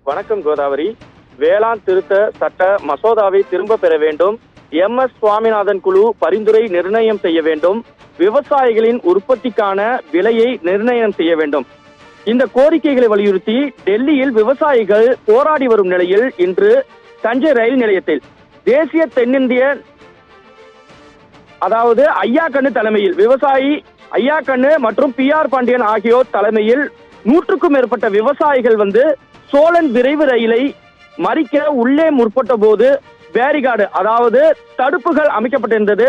வணக்கம் கோதாவரி. வேளாண் திருத்த சட்ட மசோதாவை திரும்ப பெற வேண்டும். MS சுவாமிநாதன் குழு பரிந்துரை நிர்ணயம் செய்ய வேண்டும். விவசாயிகளின் உற்பத்திக்கான விலையை நிர்ணயம் செய்ய வேண்டும். இந்த கோரிக்கைகளை வலியுறுத்தி டெல்லியில் விவசாயிகள் போராடி வரும் நிலையில் இன்று தஞ்சை ரயில் நிலையத்தில் தேசிய தென்னிந்திய ஐயாக்கண்ணு தலைமையில் விவசாயி ஐயாக்கண்ணு மற்றும் PR பாண்டியன் ஆகியோர் தலைமையில் 100க்கும் மேற்பட்ட விவசாயிகள் சோழன் விரைவு ரயிலை மறிக்க உள்ளே முற்பட்ட போது பேரிகார்டு தடுப்புகள் அமைக்கப்பட்டிருந்தது.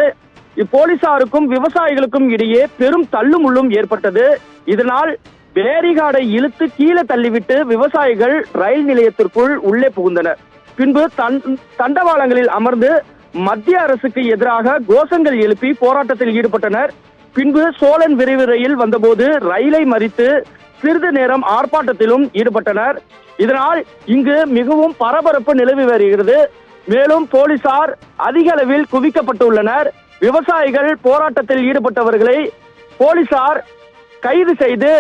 போலீசாருக்கும் விவசாயிகளுக்கும் இடையே பெரும் தள்ளுமுள்ளும் ஏற்பட்டது. இதனால் பேரிகார்டை இழுத்து கீழே தள்ளிவிட்டு விவசாயிகள் ரயில் நிலையத்திற்குள் உள்ளே புகுந்தனர். பின்பு தண்டவாளங்களில் அமர்ந்து மத்திய அரசுக்கு எதிராக கோஷங்கள் எழுப்பி போராட்டத்தில் ஈடுபட்டனர். பின்பு சோழன் விரைவு ரயில் வந்தபோது ரயிலை மறித்து சிறிது நேரம் ஆர்ப்பாட்டத்திலும் ஈடுபட்டனர். இதனால் இங்கு மிகவும் பரபரப்பு நிலவி வருகிறது. மேலும் போலீசார் அதிக அளவில் குவிக்கப்பட்டுள்ளனர். விவசாயிகள் போராட்டத்தில் ஈடுபட்டவர்களை போலீசார் கைது செய்து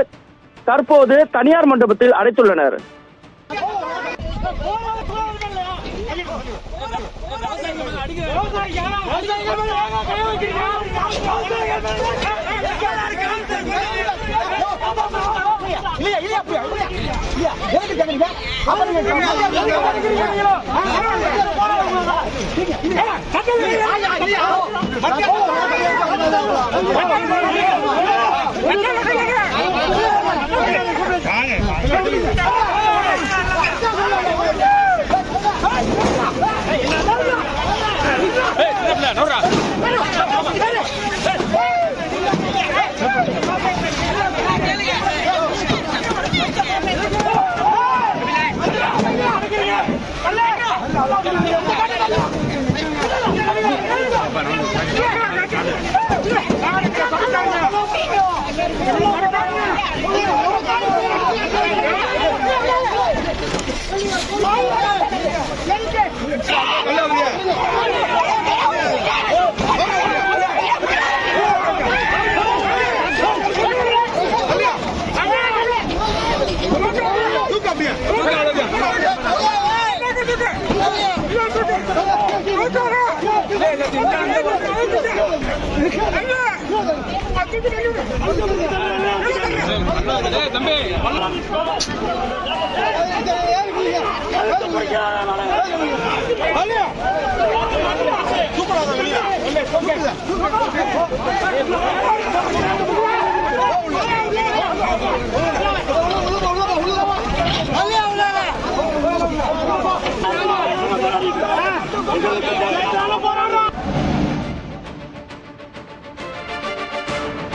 தற்போது தனியார் மண்டபத்தில் அடைத்துள்ளனர். Thank you.